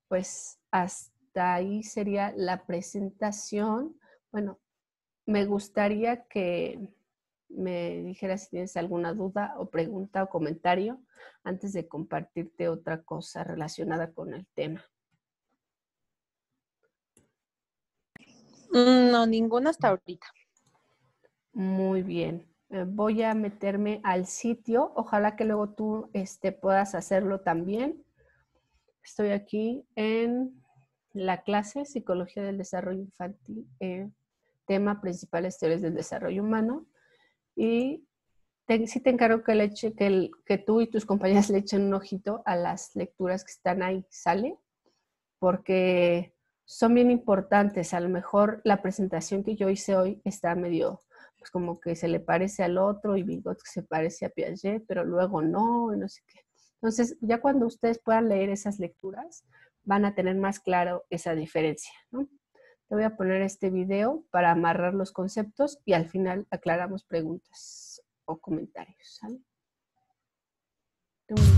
S2: Pues hasta ahí sería la presentación. Bueno, me gustaría que me dijeras si tienes alguna duda o pregunta o comentario antes de compartirte otra cosa relacionada con el tema.
S3: No, ninguna hasta ahorita.
S2: Muy bien. Voy a meterme al sitio. Ojalá que luego tú puedas hacerlo también. Estoy aquí en la clase Psicología del Desarrollo Infantil, tema principales teorías del desarrollo humano. Y sí te encargo que tú y tus compañeras le echen un ojito a las lecturas que están ahí, ¿sale? Porque son bien importantes. A lo mejor la presentación que yo hice hoy está medio, pues como que se le parece al otro y Vygotsky se parece a Piaget, pero luego no, y no sé qué. Entonces, ya cuando ustedes puedan leer esas lecturas, van a tener más claro esa diferencia, ¿no? Te voy a poner este video para amarrar los conceptos y al final aclaramos preguntas o comentarios, ¿sale?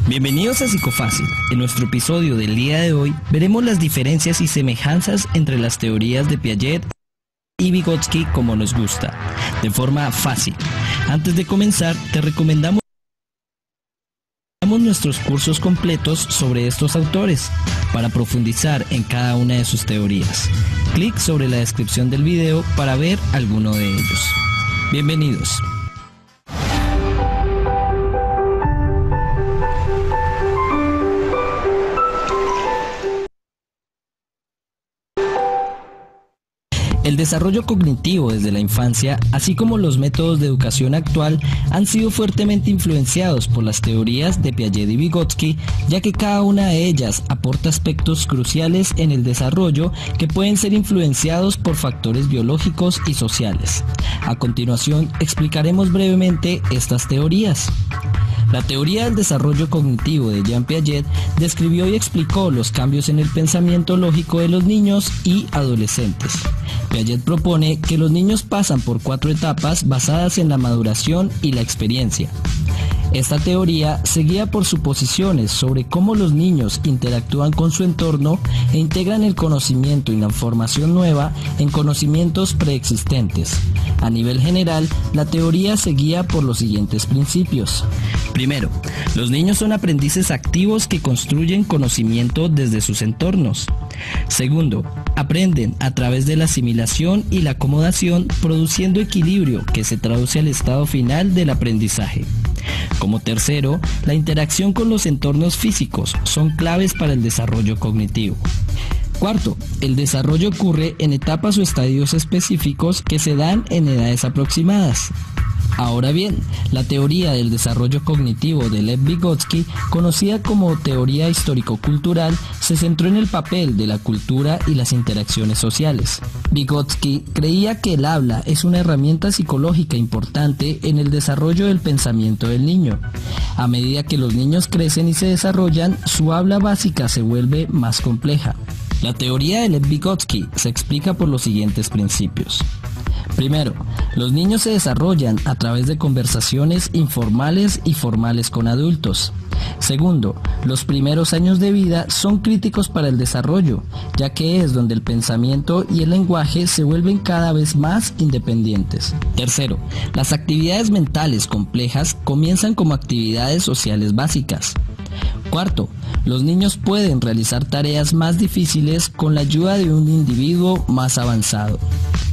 S4: Bienvenidos a Psicofácil. En nuestro episodio del día de hoy veremos las diferencias y semejanzas entre las teorías de Piaget y Vygotsky como nos gusta, de forma fácil. Antes de comenzar, te recomendamos nuestros cursos completos sobre estos autores para profundizar en cada una de sus teorías. Clic sobre la descripción del video para ver alguno de ellos. Bienvenidos. El desarrollo cognitivo desde la infancia, así como los métodos de educación actual, han sido fuertemente influenciados por las teorías de Piaget y Vygotsky, ya que cada una de ellas aporta aspectos cruciales en el desarrollo que pueden ser influenciados por factores biológicos y sociales. A continuación, explicaremos brevemente estas teorías. La teoría del desarrollo cognitivo de Jean Piaget describió y explicó los cambios en el pensamiento lógico de los niños y adolescentes. Piaget propone que los niños pasan por 4 etapas basadas en la maduración y la experiencia. Esta teoría se guía por suposiciones sobre cómo los niños interactúan con su entorno e integran el conocimiento y la información nueva en conocimientos preexistentes. A nivel general, la teoría se guía por los siguientes principios. Primero, los niños son aprendices activos que construyen conocimiento desde sus entornos. Segundo, aprenden a través de la asimilación y la acomodación, produciendo equilibrio que se traduce al estado final del aprendizaje. Como tercero, la interacción con los entornos físicos son claves para el desarrollo cognitivo. Cuarto, el desarrollo ocurre en etapas o estadios específicos que se dan en edades aproximadas. Ahora bien, la teoría del desarrollo cognitivo de Lev Vygotsky, conocida como teoría histórico-cultural, se centró en el papel de la cultura y las interacciones sociales. Vygotsky creía que el habla es una herramienta psicológica importante en el desarrollo del pensamiento del niño. A medida que los niños crecen y se desarrollan, su habla básica se vuelve más compleja. La teoría de Lev Vygotsky se explica por los siguientes principios. Primero, los niños se desarrollan a través de conversaciones informales y formales con adultos. Segundo, los primeros años de vida son críticos para el desarrollo, ya que es donde el pensamiento y el lenguaje se vuelven cada vez más independientes. Tercero, las actividades mentales complejas comienzan como actividades sociales básicas. Cuarto, los niños pueden realizar tareas más difíciles con la ayuda de un individuo más avanzado.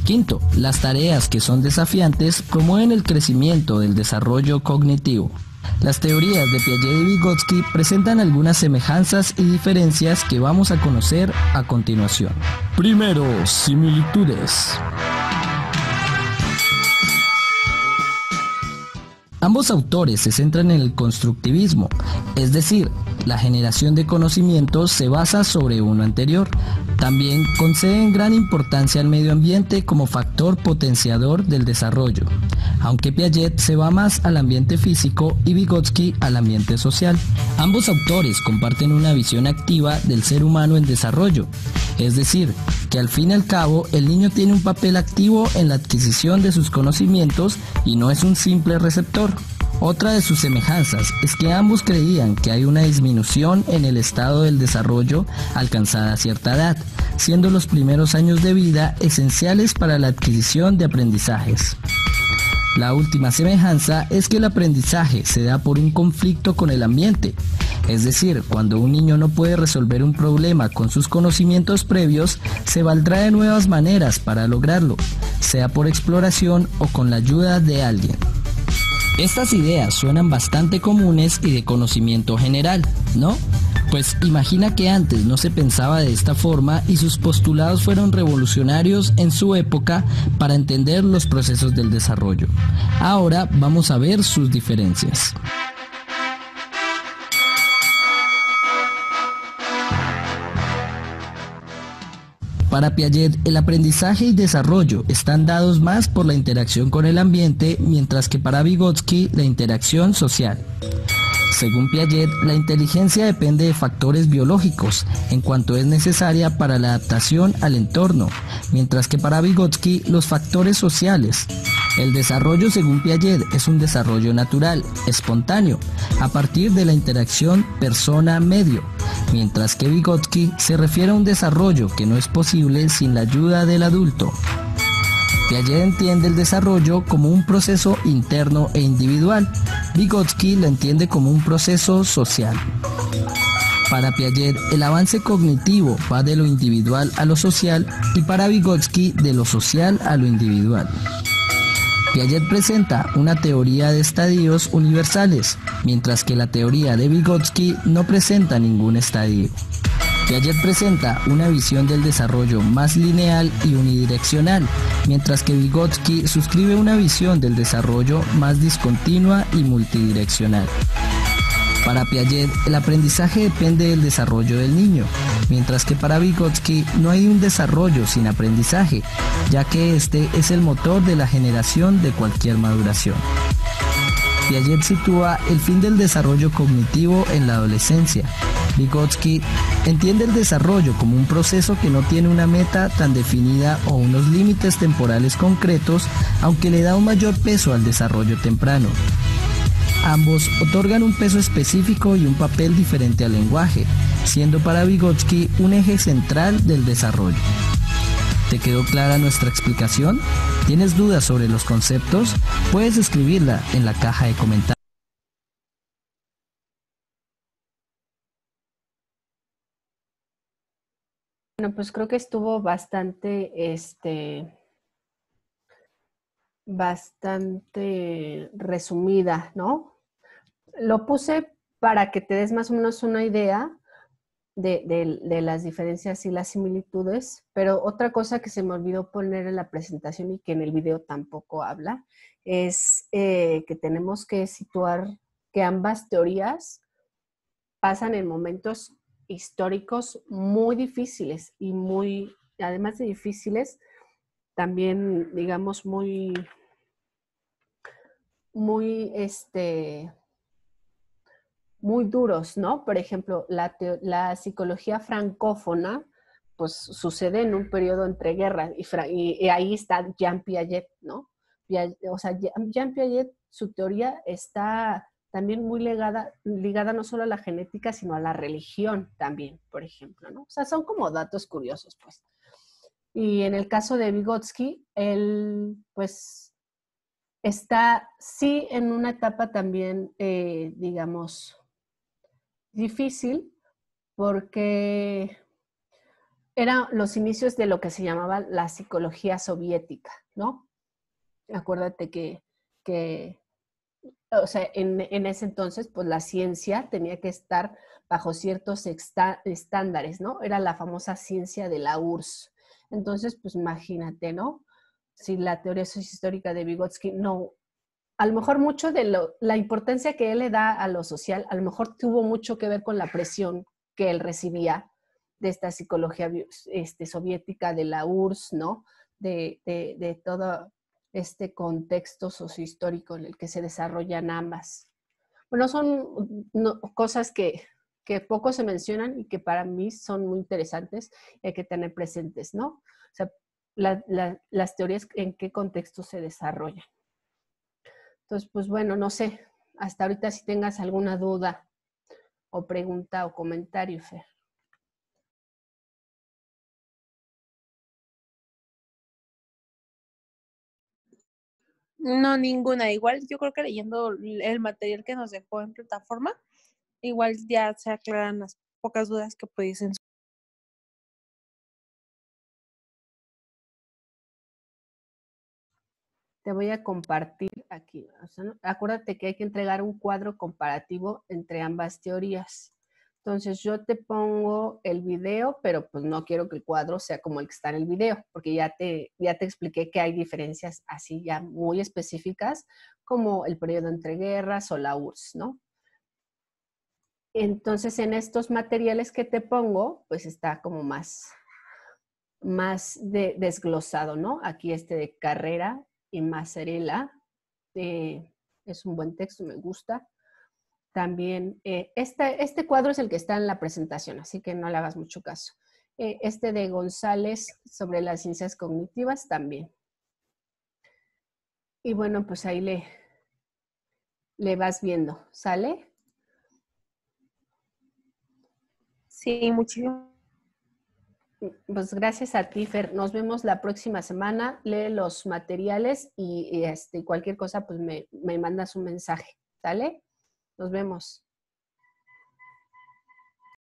S4: Quinto, las tareas que son desafiantes promueven el crecimiento del desarrollo cognitivo. Las teorías de Piaget y Vygotsky presentan algunas semejanzas y diferencias que vamos a conocer a continuación. Primero, similitudes. Ambos autores se centran en el constructivismo, es decir, la generación de conocimientos se basa sobre uno anterior. También conceden gran importancia al medio ambiente como factor potenciador del desarrollo, aunque Piaget se va más al ambiente físico y Vygotsky al ambiente social. Ambos autores comparten una visión activa del ser humano en desarrollo, es decir, que al fin y al cabo el niño tiene un papel activo en la adquisición de sus conocimientos y no es un simple receptor. Otra de sus semejanzas es que ambos creían que hay una disminución en el estado del desarrollo alcanzada a cierta edad, siendo los primeros años de vida esenciales para la adquisición de aprendizajes. La última semejanza es que el aprendizaje se da por un conflicto con el ambiente, es decir, cuando un niño no puede resolver un problema con sus conocimientos previos, se valdrá de nuevas maneras para lograrlo, sea por exploración o con la ayuda de alguien. Estas ideas suenan bastante comunes y de conocimiento general, ¿no? Pues imagina que antes no se pensaba de esta forma y sus postulados fueron revolucionarios en su época para entender los procesos del desarrollo. Ahora vamos a ver sus diferencias. Para Piaget, el aprendizaje y desarrollo están dados más por la interacción con el ambiente, mientras que para Vygotsky, la interacción social. Según Piaget, la inteligencia depende de factores biológicos, en cuanto es necesaria para la adaptación al entorno, mientras que para Vygotsky, los factores sociales. El desarrollo, según Piaget, es un desarrollo natural, espontáneo, a partir de la interacción persona-medio, mientras que Vygotsky se refiere a un desarrollo que no es posible sin la ayuda del adulto. Piaget entiende el desarrollo como un proceso interno e individual. Vygotsky lo entiende como un proceso social. Para Piaget, el avance cognitivo va de lo individual a lo social y para Vygotsky de lo social a lo individual. Piaget presenta una teoría de estadios universales, mientras que la teoría de Vygotsky no presenta ningún estadio. Piaget presenta una visión del desarrollo más lineal y unidireccional, mientras que Vygotsky suscribe una visión del desarrollo más discontinua y multidireccional. Para Piaget, el aprendizaje depende del desarrollo del niño, mientras que para Vygotsky no hay un desarrollo sin aprendizaje, ya que este es el motor de la generación de cualquier maduración. Piaget sitúa el fin del desarrollo cognitivo en la adolescencia. Vygotsky entiende el desarrollo como un proceso que no tiene una meta tan definida o unos límites temporales concretos, aunque le da un mayor peso al desarrollo temprano. Ambos otorgan un peso específico y un papel diferente al lenguaje, siendo para Vygotsky un eje central del desarrollo. ¿Te quedó clara nuestra explicación? ¿Tienes dudas sobre los conceptos? Puedes escribirla en la caja de comentarios.
S2: Bueno, pues creo que estuvo bastante, bastante resumida, ¿no? Lo puse para que te des más o menos una idea de las diferencias y las similitudes, pero otra cosa que se me olvidó poner en la presentación y que en el video tampoco habla, es que tenemos que situar que ambas teorías pasan en momentos históricos muy difíciles y muy, además de difíciles, también, digamos, muy, muy, muy duros, ¿no? Por ejemplo, la psicología francófona, pues sucede en un periodo entre guerras y ahí está Jean Piaget, ¿no? O sea, Jean Piaget, su teoría está también muy ligada no solo a la genética, sino a la religión también, por ejemplo, ¿no? O sea, son como datos curiosos, pues. Y en el caso de Vygotsky, él, pues, está sí en una etapa también, digamos, difícil, porque eran los inicios de lo que se llamaba la psicología soviética, ¿no? Acuérdate que o sea, en ese entonces, pues la ciencia tenía que estar bajo ciertos estándares, ¿no? Era la famosa ciencia de la URSS. Entonces, pues imagínate, ¿no? Si la teoría sociohistórica de Vygotsky no, a lo mejor mucho de la importancia que él le da a lo social, a lo mejor tuvo mucho que ver con la presión que él recibía de esta psicología soviética, de la URSS, ¿no? De todo este contexto sociohistórico en el que se desarrollan ambas. Bueno, son cosas que poco se mencionan y que para mí son muy interesantes y hay que tener presentes, ¿no? O sea, las teorías en qué contexto se desarrollan. Entonces, pues bueno, no sé, hasta ahorita si tengas alguna duda o pregunta o comentario, Fer.
S3: No, ninguna. Igual yo creo que leyendo el material que nos dejó en plataforma, igual ya se aclaran las pocas dudas que pudiesen.
S2: Te voy a compartir aquí. O sea, ¿no? Acuérdate que hay que entregar un cuadro comparativo entre ambas teorías. Entonces yo te pongo el video, pero pues no quiero que el cuadro sea como el que está en el video, porque ya te expliqué que hay diferencias así ya muy específicas, como el periodo entre guerras o la URSS, ¿no? Entonces en estos materiales que te pongo, pues está como más desglosado, ¿no? Aquí de Carrera y Mazzarella, es un buen texto, me gusta. También, este cuadro es el que está en la presentación, así que no le hagas mucho caso. Este de González sobre las ciencias cognitivas también. Y bueno, pues ahí le vas viendo, ¿sale?
S3: Sí, muchísimas.
S2: Pues gracias a ti, Fer. Nos vemos la próxima semana. Lee los materiales y cualquier cosa, pues me mandas un mensaje, ¿sale? Nos vemos.